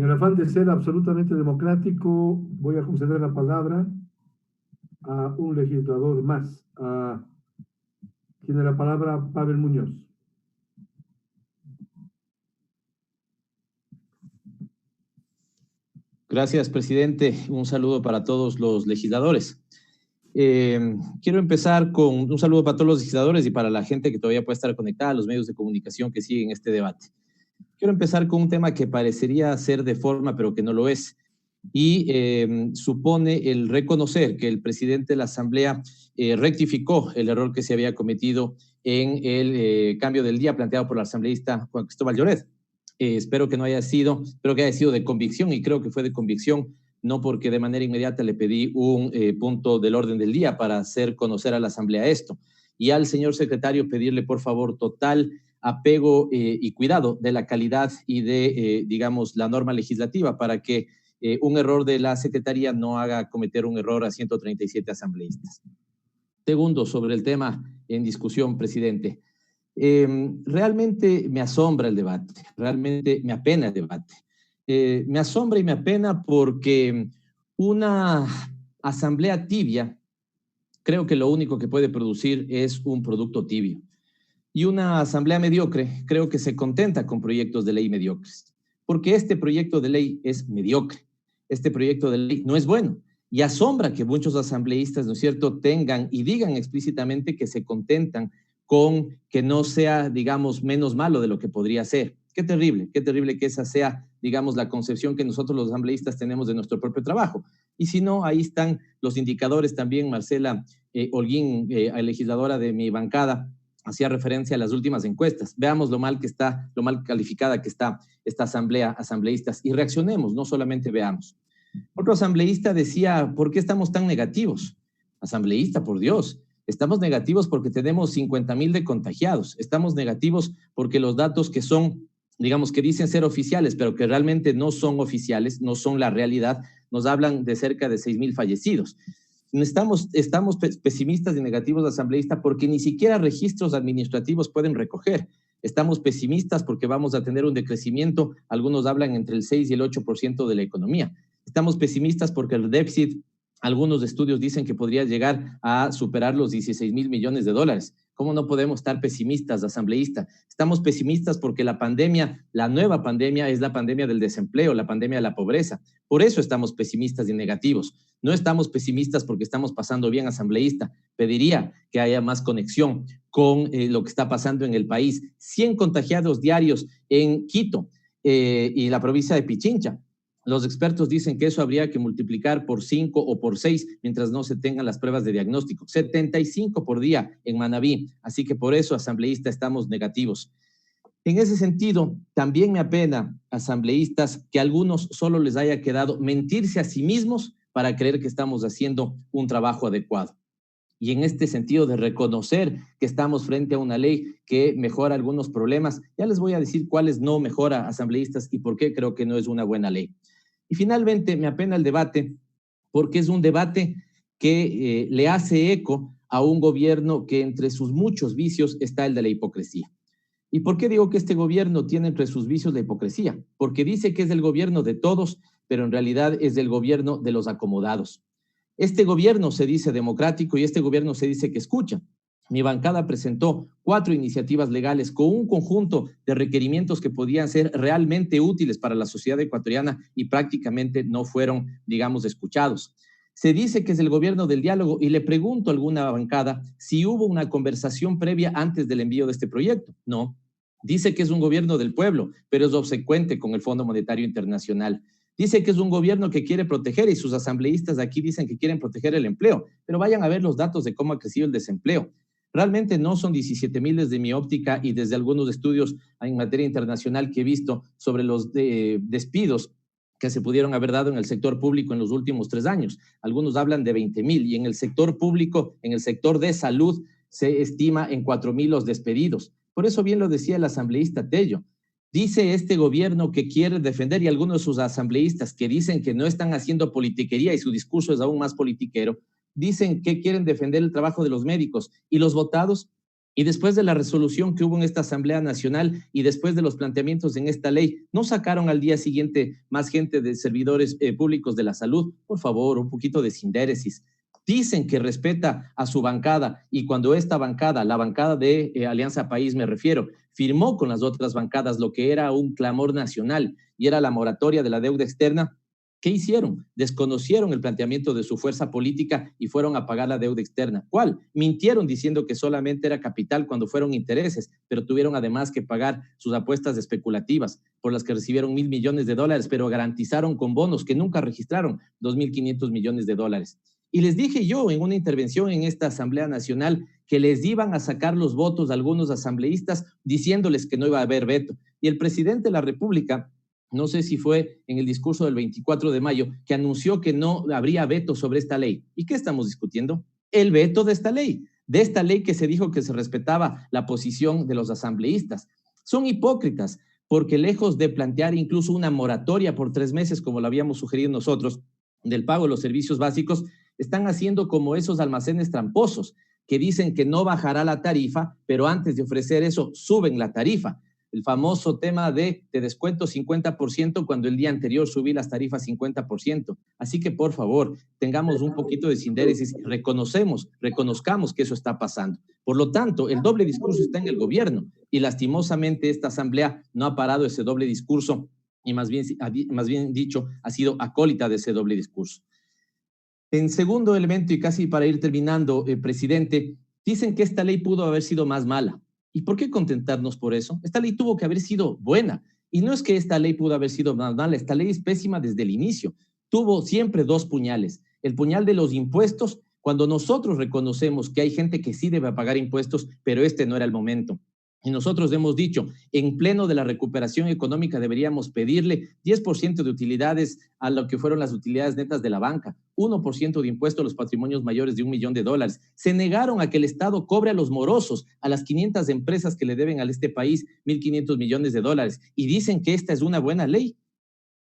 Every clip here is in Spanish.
En el afán de ser absolutamente democrático, voy a conceder la palabra a un legislador más. Tiene la palabra Pavel Muñoz. Gracias, presidente. Un saludo para todos los legisladores. Quiero empezar con un saludo para todos los legisladores y para la gente que todavía puede estar conectada, los medios de comunicación que siguen este debate. Quiero empezar con un tema que parecería ser de forma, pero que no lo es, y supone el reconocer que el presidente de la Asamblea rectificó el error que se había cometido en el cambio del día planteado por el asambleísta Juan Cristóbal Lloret. Espero que haya sido de convicción, y creo que fue de convicción, no porque de manera inmediata le pedí un punto del orden del día para hacer conocer a la Asamblea esto. Y al señor secretario pedirle, por favor, total apego y cuidado de la calidad y de, digamos, la norma legislativa para que un error de la Secretaría no haga cometer un error a 137 asambleístas. Segundo, sobre el tema en discusión, presidente. Realmente me asombra el debate, realmente me apena el debate. Me asombra y me apena porque una asamblea tibia, creo que lo único que puede producir es un producto tibio. Y una asamblea mediocre, creo que se contenta con proyectos de ley mediocres, porque este proyecto de ley es mediocre, este proyecto de ley no es bueno. Y asombra que muchos asambleístas, ¿no es cierto?, tengan y digan explícitamente que se contentan con que no sea, digamos, menos malo de lo que podría ser. Qué terrible que esa sea, digamos, la concepción que nosotros los asambleístas tenemos de nuestro propio trabajo. Y si no, ahí están los indicadores también. Marcela Holguín, legisladora de mi bancada, hacía referencia a las últimas encuestas. Veamos lo mal calificada que está esta asambleístas, y reaccionemos, no solamente veamos. Otro asambleísta decía, ¿por qué estamos tan negativos? Asambleísta, por Dios, estamos negativos porque tenemos 50,000 de contagiados, estamos negativos porque los datos que son, digamos, que dicen ser oficiales, pero que realmente no son oficiales, no son la realidad, nos hablan de cerca de 6,000 fallecidos. Estamos pesimistas y negativos de asambleísta porque ni siquiera registros administrativos pueden recoger. Estamos pesimistas porque vamos a tener un decrecimiento, algunos hablan entre el 6 y el 8% de la economía. Estamos pesimistas porque el déficit, algunos estudios dicen que podría llegar a superar los 16,000 millones de dólares. ¿Cómo no podemos estar pesimistas, asambleísta? Estamos pesimistas porque la pandemia, la nueva pandemia, es la pandemia del desempleo, la pandemia de la pobreza. Por eso estamos pesimistas y negativos. No estamos pesimistas porque estamos pasando bien, asambleísta. Pediría que haya más conexión con lo que está pasando en el país. 100 contagiados diarios en Quito y la provincia de Pichincha. Los expertos dicen que eso habría que multiplicar por 5 o por 6 mientras no se tengan las pruebas de diagnóstico. 75 por día en Manabí. Así que por eso, asambleísta, estamos negativos. En ese sentido, también me apena, asambleístas, que a algunos solo les haya quedado mentirse a sí mismos para creer que estamos haciendo un trabajo adecuado. Y en este sentido de reconocer que estamos frente a una ley que mejora algunos problemas, ya les voy a decir cuáles no mejora, asambleístas, y por qué creo que no es una buena ley. Y finalmente me apena el debate porque es un debate que le hace eco a un gobierno que entre sus muchos vicios está el de la hipocresía. ¿Y por qué digo que este gobierno tiene entre sus vicios la hipocresía? Porque dice que es el gobierno de todos, pero en realidad es el gobierno de los acomodados. Este gobierno se dice democrático y este gobierno se dice que escucha. Mi bancada presentó 4 iniciativas legales con un conjunto de requerimientos que podían ser realmente útiles para la sociedad ecuatoriana y prácticamente no fueron, digamos, escuchados. Se dice que es el gobierno del diálogo y le pregunto a alguna bancada si hubo una conversación previa antes del envío de este proyecto. No. Dice que es un gobierno del pueblo, pero es obsecuente con el Fondo Monetario Internacional. Dice que es un gobierno que quiere proteger, y sus asambleístas aquí dicen que quieren proteger el empleo, pero vayan a ver los datos de cómo ha crecido el desempleo. Realmente no son 17,000 desde mi óptica y desde algunos estudios en materia internacional que he visto sobre los despidos que se pudieron haber dado en el sector público en los últimos 3 años. Algunos hablan de 20,000 y en el sector público, en el sector de salud, se estima en 4,000 los despedidos. Por eso bien lo decía el asambleísta Tello. Dice este gobierno que quiere defender, y algunos de sus asambleístas que dicen que no están haciendo politiquería y su discurso es aún más politiquero, dicen que quieren defender el trabajo de los médicos y los votados Y después de la resolución que hubo en esta Asamblea Nacional y después de los planteamientos en esta ley, ¿no sacaron al día siguiente más gente de servidores públicos de la salud? Por favor, un poquito de sindéresis. Dicen que respeta a su bancada y cuando esta bancada, la bancada de Alianza País me refiero, firmó con las otras bancadas lo que era un clamor nacional y era la moratoria de la deuda externa, ¿qué hicieron? Desconocieron el planteamiento de su fuerza política y fueron a pagar la deuda externa. ¿Cuál? Mintieron diciendo que solamente era capital cuando fueron intereses, pero tuvieron además que pagar sus apuestas especulativas por las que recibieron $1.000 millones, pero garantizaron con bonos que nunca registraron 2.500 millones de dólares. Y les dije yo en una intervención en esta Asamblea Nacional que les iban a sacar los votos a algunos asambleístas diciéndoles que no iba a haber veto. Y el presidente de la República, no sé si fue en el discurso del 24 de mayo, que anunció que no habría veto sobre esta ley. ¿Y qué estamos discutiendo? El veto de esta ley que se dijo que se respetaba la posición de los asambleístas. Son hipócritas porque lejos de plantear incluso una moratoria por 3 meses, como lo habíamos sugerido nosotros, del pago de los servicios básicos, están haciendo como esos almacenes tramposos que dicen que no bajará la tarifa, pero antes de ofrecer eso suben la tarifa. El famoso tema de te descuento 50% cuando el día anterior subí las tarifas 50%. Así que, por favor, tengamos un poquito de sindéresis, reconozcamos que eso está pasando. Por lo tanto, el doble discurso está en el gobierno y lastimosamente esta asamblea no ha parado ese doble discurso y más bien dicho, ha sido acólita de ese doble discurso. En segundo elemento, y casi para ir terminando, presidente, dicen que esta ley pudo haber sido más mala. ¿Y por qué contentarnos por eso? Esta ley tuvo que haber sido buena. Y no es que esta ley pudo haber sido más mala, esta ley es pésima desde el inicio. Tuvo siempre 2 puñales. El puñal de los impuestos, cuando nosotros reconocemos que hay gente que sí debe pagar impuestos, pero este no era el momento. Y nosotros hemos dicho, en pleno de la recuperación económica deberíamos pedirle 10% de utilidades a lo que fueron las utilidades netas de la banca, 1% de impuesto a los patrimonios mayores de $1 millón. Se negaron a que el Estado cobre a los morosos, a las 500 empresas que le deben a este país $1.500 millones y dicen que esta es una buena ley.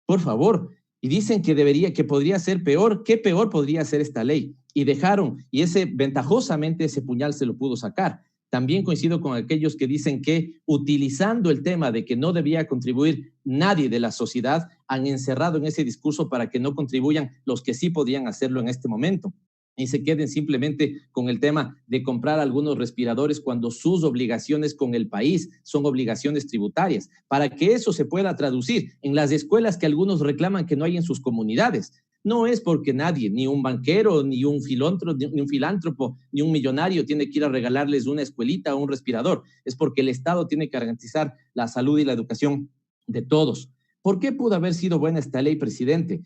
Por favor, y dicen que podría ser peor. ¿Qué peor podría ser esta ley? Y dejaron, y ventajosamente ese puñal se lo pudo sacar. También coincido con aquellos que dicen que utilizando el tema de que no debía contribuir nadie de la sociedad, han encerrado en ese discurso para que no contribuyan los que sí podían hacerlo en este momento y se queden simplemente con el tema de comprar algunos respiradores cuando sus obligaciones con el país son obligaciones tributarias, para que eso se pueda traducir en las escuelas que algunos reclaman que no hay en sus comunidades. No es porque nadie, ni un banquero, ni un filántropo, ni un millonario tiene que ir a regalarles una escuelita o un respirador. Es porque el Estado tiene que garantizar la salud y la educación de todos. ¿Por qué pudo haber sido buena esta ley, presidente?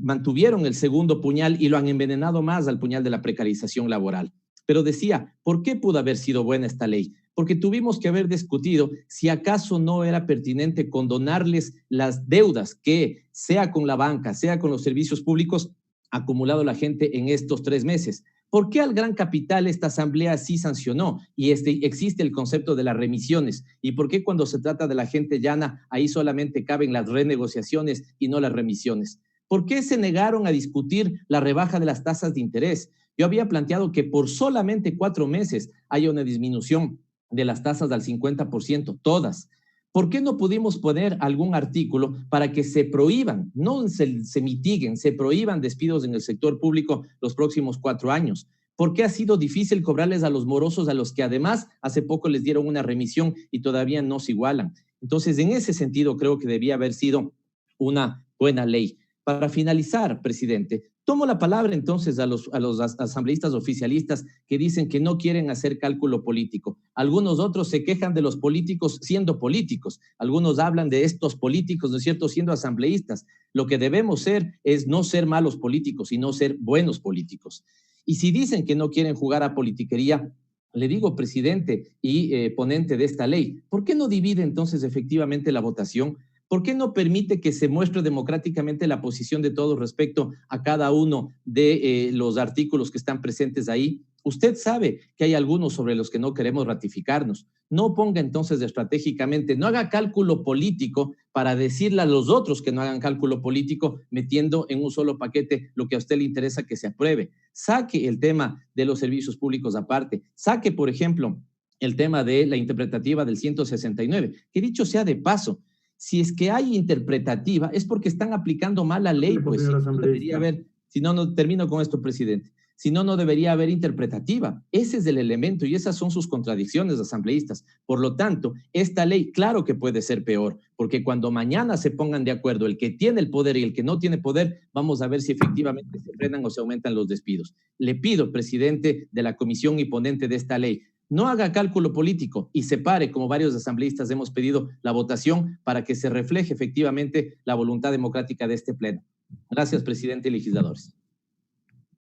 Mantuvieron el segundo puñal y lo han envenenado más al puñal de la precarización laboral. Pero decía, ¿por qué pudo haber sido buena esta ley? Porque tuvimos que haber discutido si acaso no era pertinente condonarles las deudas que, sea con la banca, sea con los servicios públicos, ha acumulado la gente en estos 3 meses. ¿Por qué al gran capital esta asamblea sí sancionó y existe el concepto de las remisiones? ¿Y por qué cuando se trata de la gente llana, ahí solamente caben las renegociaciones y no las remisiones? ¿Por qué se negaron a discutir la rebaja de las tasas de interés? Yo había planteado que por solamente 4 meses haya una disminución de las tasas al 50%, todas. ¿Por qué no pudimos poner algún artículo para que se prohíban, no se mitiguen, se prohíban despidos en el sector público los próximos 4 años? ¿Por qué ha sido difícil cobrarles a los morosos, a los que además hace poco les dieron una remisión y todavía no se igualan? Entonces, en ese sentido, creo que debía haber sido una buena ley. Para finalizar, presidente, tomo la palabra entonces a los asambleístas oficialistas que dicen que no quieren hacer cálculo político. Algunos otros se quejan de los políticos siendo políticos. Algunos hablan de estos políticos, ¿no es cierto?, siendo asambleístas. Lo que debemos ser es no ser malos políticos, sino ser buenos políticos. Y si dicen que no quieren jugar a politiquería, le digo, presidente y ponente de esta ley, ¿por qué no divide entonces efectivamente la votación? ¿Por qué no permite que se muestre democráticamente la posición de todos respecto a cada uno de los artículos que están presentes ahí? Usted sabe que hay algunos sobre los que no queremos ratificarnos. No ponga entonces estratégicamente, no haga cálculo político para decirle a los otros que no hagan cálculo político metiendo en un solo paquete lo que a usted le interesa que se apruebe. Saque el tema de los servicios públicos aparte. Saque, por ejemplo, el tema de la interpretativa del 169, que dicho sea de paso, si es que hay interpretativa es porque están aplicando mal la ley, pues si no debería haber, si no, no termino con esto, presidente. Si no, no debería haber interpretativa. Ese es el elemento y esas son sus contradicciones, asambleístas. Por lo tanto, esta ley, claro que puede ser peor, porque cuando mañana se pongan de acuerdo el que tiene el poder y el que no tiene poder, vamos a ver si efectivamente se frenan o se aumentan los despidos. Le pido, presidente de la comisión y ponente de esta ley, no haga cálculo político y separe, como varios asambleístas hemos pedido, la votación para que se refleje efectivamente la voluntad democrática de este pleno. Gracias, presidente y legisladores.